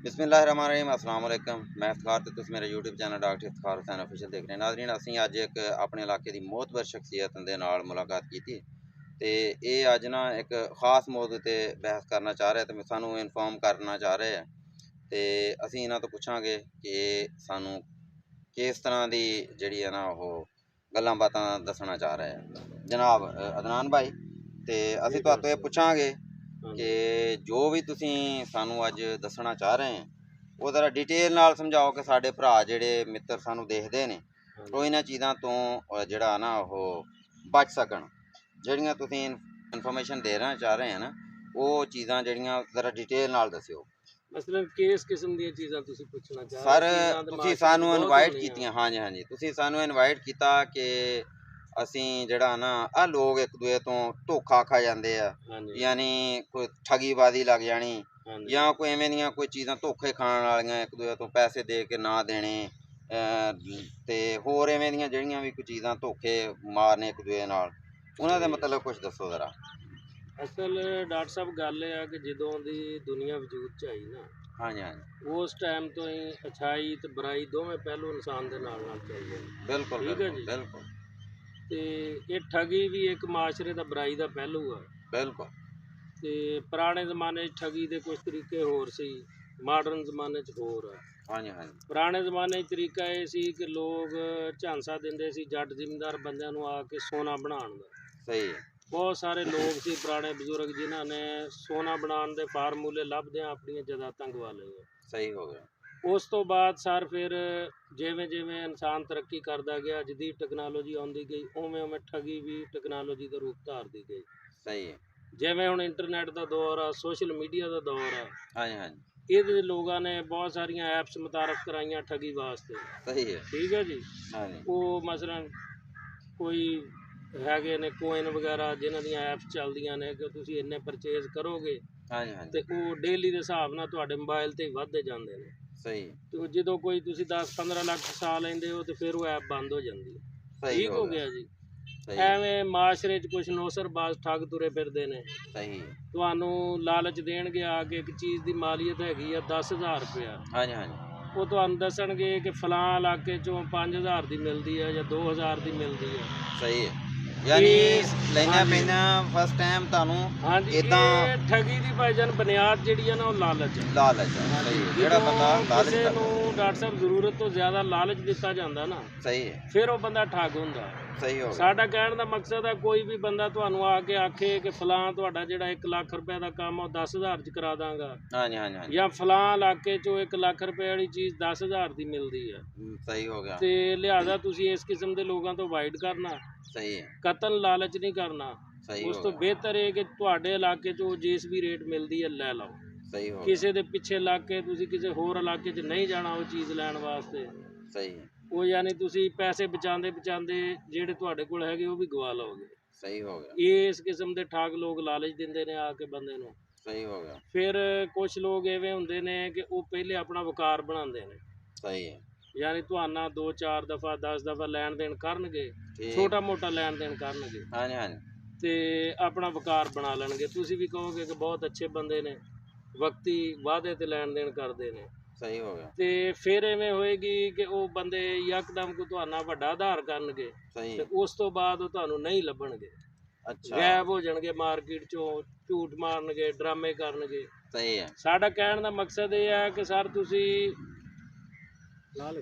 बिस्मिल्लाहिर्रहमानिर्रहीम अस्सलाम वालेकुम। मैं इफ्तिखार ते तुसीं मेरा YouTube channel doctor Iftikhar Hussain official देख रहे हैं। नाज़रीन असीं अज एक अपने इलाके की मोतबर शख्सियत दे नाल मुलाकात की थी ते ये अज ना एक खास मौजू ते बहस करना चाह रहे तो सानू इन्फॉर्म करना चाह रहे हैं ते असीं इन्हां तो पुछांगे कि सानू किस तरह की जिहड़ी है ना वो गल्लां बातां दसना चाह रहे हैं जनाब अदनान भाई। ते असीं तुहातों ये पुछांगे कि जो भी तुसीं सानू अज दसना चाह रहे हैं वो ज़रा डिटेल नाल समझाओ कि साडे भरा जिहड़े मित्र सानू देखदे ने वो इन्हां चीज़ां तो जिहड़ा ना वो बच सकन। जिहड़ियां तुसीं इन्फॉर्मेशन देना चाह रहे हैं ना वो चीज़ां जिहड़ियां ज़रा डिटेल नाल दस्सिओ। मसलन किस किस्म दी चीज़ां तुसीं पुछना चाह सर रहे तुसीं सानू इनवाइट कीतियां। हाँ जी हाँ जी, तुसीं सानू इनवाइट किया कि असीं जिहड़ा ना आ लोग एक दूए तो धोखा खा जाते हैं, यानी कोई ठगीबाजी लग जानी या कोई एवें दियां कोई चीज़ां धोखे खाण वालियां एक दूए तो पैसे दे के ना देने ते होर एवें दियां जिहड़ियां भी कोई चीज़ां धोखे मारने एक दूए नाल उन्हां दे मतलब कुछ दस्सो ज़रा। असल डॉक्टर साहब गल है कि जदों दी दुनिया वजूद च आई ना, हाँ जी हाँ जी, उस टाइम तो ही अच्छाई ते बुराई दोवें पहलू इंसान दे नाल चाहिए। बिल्कुल ठीक है बिल्कुल जी। बिल्कुल ते ये ठगी भी एक माशरे दा बुराई दा पहलू है। बिल्कुल। ते पुराने ज़माने च ठगी दे कुछ तरीके होर सी, माडर्न ज़माने च होर है। हाँ जी हाँ जी, पुराने ज़माने तरीका ये सी कि लोग झांसा दिंदे सी जट जिमींदार बंदिਆਂ ਨੂੰ आ के सोना बनाउण दा। सही है। बहुत सारे लोग सी पुराने बजुर्ग जिन्हों ने सोना बनाने के फार्मूले लभद्या अपन जायदादां गवा लईआं। सही हो गया। उस तो बाद सर फिर जिमें जिमें इंसान तरक्की करता गया जदीद टैक्नोलॉजी आती गई उवें उवें ठगी भी टैक्नोलॉजी का रूप धारती गई। सही है। जिमें हुण इंटरनेट का दौर आ, सोशल मीडिया का दौर आ, हाँ जी हाँ जी, ये लोगों ने बहुत सारिया ऐप्स मुतारफ कराइया ठगी वास्ते। सही है। ठीक है जी। हाँ जी, वो मसलन कोई हैगे ने कोइन वगैरह जिन्हां दी ऐप्स चलदियां ने कि तुसीं इन्ने परचेज करोगे हाँ जी हाँ जी, ते वो डेली दे हिसाब नाल तुहाडे मोबाइल ते वधदे जांदे ने। सही तो जो कोई तुसीं 10-15 लाख फसा लेंदे हो तो फिर वो ऐप बंद हो जाती है। सही ठीक हो गया जी। सही है। एवें माशरे च कुछ नौसरबाज ठग तुरे फिरदे ने, सही है। तुहानूं लालच देणगे आ के एक चीज़ की मालीयत हैगी आ 10,000 रुपया, हाँ जी हाँ जी, वो तुहानूं दसणगे कि फलां इलाके चों 5,000 की मिलती है या 2,000 की मिलती है। सही है। यानी लेना पैना फर्स्ट टाइम तुहानूं हाँ जी, इदां ये ठगी की भाईजान बुनियाद जिहड़ी है ना वो लालच है। लालच है। सही है। जेड़ा बंदा लालच किसी करदा नूं डॉक्टर साहब जरूरत तो ज़्यादा लालच दिता जाता ना सही है। फिर वो बंदा ठग हुंदा। सही हो गया। साडा कहण दा मकसद है कोई भी बंदा तुहानूं आके आखे कि फलां तुहाडा जिहड़ा 1 लाख रुपए का काम है 10,000 च करा दांगा, हाँ जी हाँ जी हाँ जी, या फलां इलाके चों 1 लाख रुपए वाली चीज़ 10,000 की मिलती है। सही हो गया। ते लिहाजा तुसीं इस किस्म के लोगों तो अवॉइड करना, सही है। कतल लालच नहीं करना। सही उस हो तो गया। बेहतर है कि तुहाडे इलाके चों जिस भी रेट मिलती है लै लो। सही हो गया। किसी दे पिछे लग के तुसीं किसी होर इलाके च नहीं जाना वो चीज़ लैण वास्ते। सही है। वो यानी तुसीं पैसे बचाते बचाते ਜਿਹੜੇ ਤੁਹਾਡੇ ਕੋਲ ਹੈਗੇ ਉਹ ਵੀ ਗਵਾ ਲਓਗੇ। सही हो गया। ਇਸ ਕਿਸਮ ਦੇ ਠੱਗ ਲੋਕ ਲਾਲਚ ਦਿੰਦੇ ਨੇ ਆ ਕੇ ਬੰਦੇ ਨੂੰ। सही हो गया। ਫਿਰ ਕੁਝ ਲੋਕ ਐਵੇਂ ਹੁੰਦੇ ਨੇ ਕਿ ਉਹ ਪਹਿਲੇ ਆਪਣਾ ਵਕਾਰ ਬਣਾਉਂਦੇ ਨੇ। सही है। ਯਾਨੀ ਤੁਹਾਨਾ 2-4 ਦਫਾ 10 ਦਫਾ ਲੈਣ ਦੇਣ ਕਰਨਗੇ, ठीक। ਛੋਟਾ ਮੋਟਾ ਲੈਣ ਦੇਣ ਕਰਨਗੇ हाँ जी हाँ जी, ਤੇ ਆਪਣਾ ਵਕਾਰ ਬਣਾ ਲੈਣਗੇ। ਤੁਸੀਂ ਵੀ ਕਹੋਗੇ ਕਿ ਬਹੁਤ ਅੱਛੇ ਬੰਦੇ ਨੇ, ਵਕਤੀ ਵਾਅਦੇ ਤੇ ਲੈਣ ਦੇਣ ਕਰਦੇ ਨੇ। सही हो गया। ਤੇ ਫਿਰ ਐਵੇਂ ਹੋਏਗੀ ਕਿ ਉਹ ਬੰਦੇ ਯਕਦਮ ਕੋ ਤੁਹਾਨਾ ਵੱਡਾ ਆਧਾਰ ਕਰਨਗੇ सही ਤੇ है। ਉਸ ਤੋਂ ਬਾਅਦ ਉਹ ਤੁਹਾਨੂੰ ਨਹੀਂ ਲੱਭਣਗੇ, अच्छा। ਗਾਇਬ ਹੋ ਜਾਣਗੇ ਮਾਰਕੀਟ ਚੋਂ, ਝੂਠ ਮਾਰਨਗੇ, ਡਰਾਮੇ ਕਰਨਗੇ। सही है। ਸਾਡਾ ਕਹਿਣ ਦਾ ਮਕਸਦ ਇਹ ਹੈ ਕਿ ਸਰ ਤੁਸੀਂ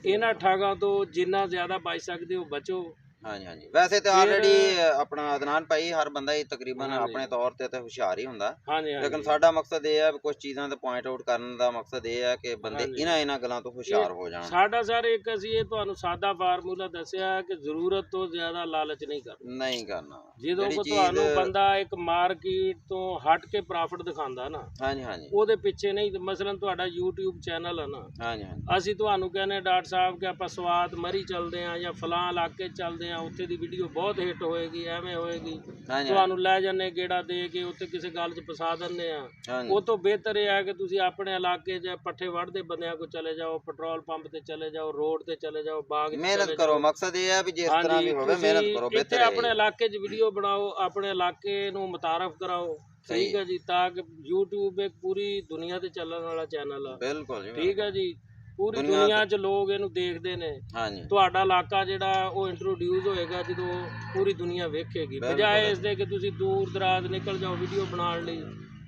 ਇਹਨਾਂ ਠੱਗਾਂ ਤੋਂ ਜਿੰਨਾ ਜ਼ਿਆਦਾ ਬਚ ਸਕਦੇ ਹੋ ਬਚੋ। हाँ जी हाँ जी, वैसे तो ऑलरेडी अपना अदनान भाई हर बंदा ही तकरीबन हाँ जी। अपने तौर ते ते हुशियार ही हुंदा, ਹਾਂਜੀ लेकिन ਹਾਂਜੀ साडा मकसद ये है भी कुछ चीज़ां ते पॉइंट आउट करने दा मकसद ये है कि बंदे हाँ जी। इन्हां गल्लां तो हुशियार हो जाण। ਸਾਡਾ ਸਰ ਇੱਕ ਅਸੀਂ ਇਹ ਤੁਹਾਨੂੰ ਸਾਦਾ ਫਾਰਮੂਲਾ ਦੱਸਿਆ ਕਿ ਜ਼ਰੂਰਤ ਤੋਂ ਜ਼ਿਆਦਾ ਲਾਲਚ ਨਹੀਂ ਕਰਨਾ। नहीं करना ਜਦੋਂ ਜਿਹੜੀ ਕੋ ਚੀਜ਼। ਤੁਹਾਨੂੰ ਬੰਦਾ ਇੱਕ ਮਾਰਕੀਟ ਤੋਂ ਹਟ ਕੇ ਪ੍ਰੋਫਿਟ ਦਿਖਾਉਂਦਾ ਨਾ हाँ जी हाँ जी, ਉਹਦੇ ਪਿੱਛੇ ਨਹੀਂ। ਮਸਲਨ ਤੁਹਾਡਾ YouTube ਚੈਨਲ ਹੈ ਨਾ, हाँ जी हाँ जी, ਅਸੀਂ ਤੁਹਾਨੂੰ ਕਹਿੰਦੇ ਡਾਕਟਰ ਸਾਹਿਬ ਕਿ ਆਪਾਂ ਸਵਾਦ ਮਰੀ ਚੱਲਦੇ ਹਾਂ ਜਾਂ ਫਲਾਂ ਇਲਾਕੇ 'ਚ ਚੱਲਦੇ ਹਾਂ, ਉੱਥੇ ਦੀ ਵੀਡੀਓ ਬਹੁਤ ਹਿੱਟ ਹੋਏਗੀ, ਐਵੇਂ ਹੋਏਗੀ, ਹਾਂਜੀ ਤੁਹਾਨੂੰ ਲੈ ਜਾਂਦੇ ਗੇੜਾ ਦੇ ਕੇ ਉੱਥੇ ਕਿਸੇ ਗੱਲ 'ਚ ਫਸਾ ਦਿੰਦੇ ਆ। ਹਾਂਜੀ ਉਹ ਤੋਂ ਬਿਹਤਰ ਇਹ ਹੈ ਕਿ ਤੁਸੀਂ ਆਪਣੇ ਇਲਾਕੇ 'ਚ ਪੱਠੇ ਵੱਢਦੇ ਬੰਦਿਆਂ ਕੋਲ ਚਲੇ ਜਾਓ, ਪੈਟਰੋਲ ਪੰਪ ਤੇ ਚਲੇ ਜਾਓ, ਰੋਡ ਤੇ ਚਲੇ ਜਾਓ, ਬਾਗ 'ਚ ਮਿਹਨਤ ਚਲੇ ਕਰੋ, ਜਾਓ। ਮਕਸਦ ਇਹ ਹੈ ਵੀ ਜਿਸ ਤਰ੍ਹਾਂ ਵੀ ਹੋਵੇ ਮਿਹਨਤ ਕਰੋ, ਇੱਥੇ ਬਿਹਤਰ ਹੈ ਆਪਣੇ ਇਲਾਕੇ 'ਚ ਵੀਡੀਓ ਬਣਾਓ, ਆਪਣੇ ਇਲਾਕੇ ਨੂੰ ਮੁਤਾਰਫ ਕਰਾਓ, ਠੀਕ ਹੈ ਜੀ, ਤਾਂ ਕਿ YouTube ਇੱਕ ਪੂਰੀ ਦੁਨੀਆ ਤੇ ਚੱਲਣ ਵਾਲਾ ਚੈਨਲ ਆ, ਬਿਲਕੁਲ ਜੀ, ਠੀਕ ਹੈ ਜੀ, ਪੂਰੀ ਦੁਨੀਆ 'ਚ ਲੋਕ ਇਹਨੂੰ ਦੇਖਦੇ ਨੇ। ਹਾਂਜੀ ਤੁਹਾਡਾ ਇਲਾਕਾ ਜਿਹੜਾ ਉਹ ਇੰਟਰੋਡਿਊਸ ਹੋਏਗਾ ਜਦੋਂ ਪੂਰੀ ਦੁਨੀਆ ਵੇਖੇਗੀ, ਬਜਾਏ ਇਸ ਦੇ ਕਿ ਤੁਸੀਂ ਦੂਰ ਦਰਾਜ਼ ਨਿਕਲ ਜਾਓ ਵੀਡੀਓ ਬਣਾਉਣ ਲਈ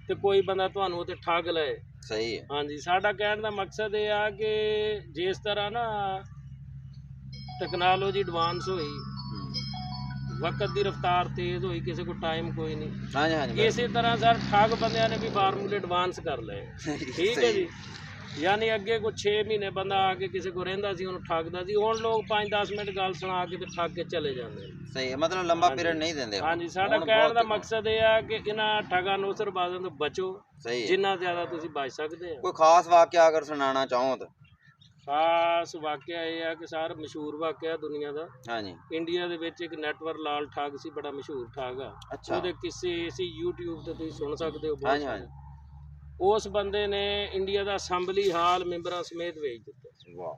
ਤੇ ਕੋਈ ਬੰਦਾ ਤੁਹਾਨੂੰ ਉੱਥੇ ਠੱਗ ਲਏ। ਸਹੀ ਹੈ। ਹਾਂਜੀ, ਸਾਡਾ ਕਹਿਣ ਦਾ ਮਕਸਦ ਇਹ ਆ ਕਿ ਜਿਸ ਤਰ੍ਹਾਂ ਨਾ ਟੈਕਨੋਲੋਜੀ ਐਡਵਾਂਸ ਹੋਈ, ਵਕਤ ਦੀ ਰਫ਼ਤਾਰ ਤੇਜ਼ ਹੋਈ, ਕਿਸੇ ਕੋਲ ਟਾਈਮ ਕੋਈ ਨਹੀਂ, ਹਾਂਜੀ ਹਾਂਜੀ ਇਸੇ ਤਰ੍ਹਾਂ ਸਰ ਠੱਗ ਬੰਦਿਆਂ ਨੇ ਵੀ ਫਾਰਮੂਲੇ ਐਡਵਾਂਸ ਕਰ ਲਏ, ਠੀਕ ਹੈ ਜੀ। ਯਾਨੀ ਅੱਗੇ ਕੋਈ 6 ਮਹੀਨੇ ਬੰਦਾ ਆ ਕੇ ਕਿਸੇ ਕੋਲ ਰਹਿੰਦਾ ਸੀ, ਉਹਨੂੰ ਠੱਗਦਾ ਸੀ, ਹੁਣ ਲੋਕ 5-10 ਮਿੰਟ ਗੱਲ ਸੁਣਾ ਕੇ ਤੇ ਠੱਗ ਕੇ ਚਲੇ ਜਾਂਦੇ ਨੇ। ਸਹੀ ਹੈ, ਮਤਲਬ ਲੰਬਾ ਪੀਰੀਅਡ ਨਹੀਂ ਦਿੰਦੇ ਹੁਣ। ਹਾਂਜੀ, ਸਾਡਾ ਹੁਣ ਕਹਿਣ ਦਾ ਬਹੁਤ ਮਕਸਦ ਇਹ ਆ ਕਿ ਇਹਨਾਂ ਠੱਗਾਂ ਨੌਸਰਬਾਜ਼ਾਂ ਤੋਂ ਬਚੋ, ਸਹੀ ਹੈ। ਜਿੰਨਾ ਜ਼ਿਆਦਾ ਤੁਸੀਂ ਬਚ ਸਕਦੇ ਆ। ਕੋਈ ਖਾਸ ਵਾਕਿਆ ਅਗਰ ਸੁਣਾਉਣਾ ਚਾਹੋ ਤਾਂ? ਖਾਸ ਵਾਕਿਆ ਇਹ ਆ ਕਿ ਸਰ ਮਸ਼ਹੂਰ ਵਾਕਿਆ ਦੁਨੀਆ ਦਾ, ਹਾਂਜੀ ਇੰਡੀਆ ਦੇ ਵਿੱਚ ਇੱਕ ਨੈਟਵਰਕ ਲਾਲ ਠੱਗ ਸੀ, ਬੜਾ ਮਸ਼ਹੂਰ ਠੱਗ ਆ। ਅੱਛਾ। ਉਹਦੇ ਕਿਸੇ ਅਸੀਂ YouTube ਤੇ ਤੁਸੀਂ ਸੁਣ ਸਕਦੇ ਹੋ ਬਹੁਤ ਹਾਂਜੀ ਸਾਰੇ। ਹਾਂਜੀ ਉਸ ਬੰਦੇ ਨੇ ਇੰਡੀਆ ਦਾ ਅਸੈਂਬਲੀ ਹਾਲ ਮੈਂਬਰਾਂ ਸਮੇਤ ਵੇਚ ਦਿੱਤਾ। ਵਾਹ,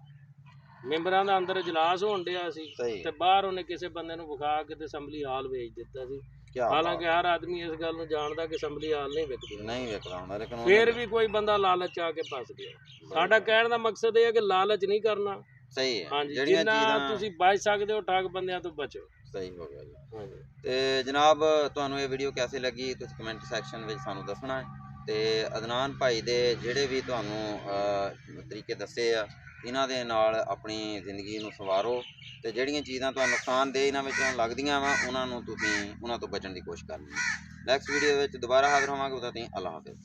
ਮੈਂਬਰਾਂ ਦਾ ਅੰਦਰ ਇਜਲਾਸ ਹੋਣ ਡਿਆ ਸੀ ਸਹੀ ਤੇ ਬਾਹਰ ਉਹਨੇ ਕਿਸੇ ਬੰਦੇ ਨੂੰ ਵਿਖਾ ਕੇ ਤੇ ਅਸੈਂਬਲੀ ਹਾਲ ਵੇਚ ਦਿੱਤਾ ਸੀ। ਕੀ ਹਾਲਾਂਕਿ ਹਰ ਆਦਮੀ ਇਸ ਗੱਲ ਨੂੰ ਜਾਣਦਾ ਕਿ ਅਸੈਂਬਲੀ ਹਾਲ ਨਹੀਂ ਵਿਕਦੀ, ਨਹੀਂ ਵੇਖਦਾ ਹੁੰਦਾ, ਲੇਕਿਨ ਫਿਰ ਵੀ ਕੋਈ ਬੰਦਾ ਲਾਲਚ ਆ ਕੇ ਫਸ ਗਿਆ। ਸਾਡਾ ਕਹਿਣ ਦਾ ਮਕਸਦ ਇਹ ਹੈ ਕਿ ਲਾਲਚ ਨਹੀਂ ਕਰਨਾ। ਸਹੀ ਹੈ, ਹਾਂਜੀ, ਜਿਹੜੀਆਂ ਜਿੰਨਾ ਚੀਜ਼ਾਂ ਤੁਸੀਂ ਬਚ ਸਕਦੇ ਹੋ ਠੱਗ ਬੰਦਿਆਂ ਤੋਂ ਬਚੋ। ਸਹੀ ਹੋ ਗਿਆ ਜੀ। ਹਾਂਜੀ, ਤੇ ਜਨਾਬ, ਤੁਹਾਨੂੰ ਇਹ ਵੀਡੀਓ ਕੈਸੀ ਲੱਗੀ ਤੁਸੀਂ ਕਮੈਂਟ ਸੈਕਸ਼ਨ ਵਿੱਚ ਸਾਨੂੰ ਦੱਸਣਾ ਹੈ। ਤੇ ਅਦਨਾਨ ਭਾਈ ਦੇ ਜਿਹੜੇ ਵੀ ਤੁਹਾਨੂੰ ਤਰੀਕੇ ਦੱਸੇ ਆ, ਇਹਨਾਂ ਦੇ ਨਾਲ ਆਪਣੀ ਜ਼ਿੰਦਗੀ ਨੂੰ ਸੰਵਾਰੋ ਤੇ ਜਿਹੜੀਆਂ ਚੀਜ਼ਾਂ ਤੁਹਾਨੂੰ ਨੁਕਸਾਨਦੇਹ ਇਹਨਾਂ ਵਿੱਚੋਂ ਲੱਗਦੀਆਂ ਵਾ ਉਹਨਾਂ ਤੋਂ ਬਚਣ ਦੀ ਕੋਸ਼ਿਸ਼ ਕਰਨੀ। ਨੈਕਸਟ ਵੀਡੀਓ ਵਿੱਚ ਦੁਬਾਰਾ ਹਾਜ਼ਰ ਹੋਵਾਂਗੇ, ਉਦੋਂ ਤੱਕ ਅੱਲਾਹ ਹਾਫਿਜ਼।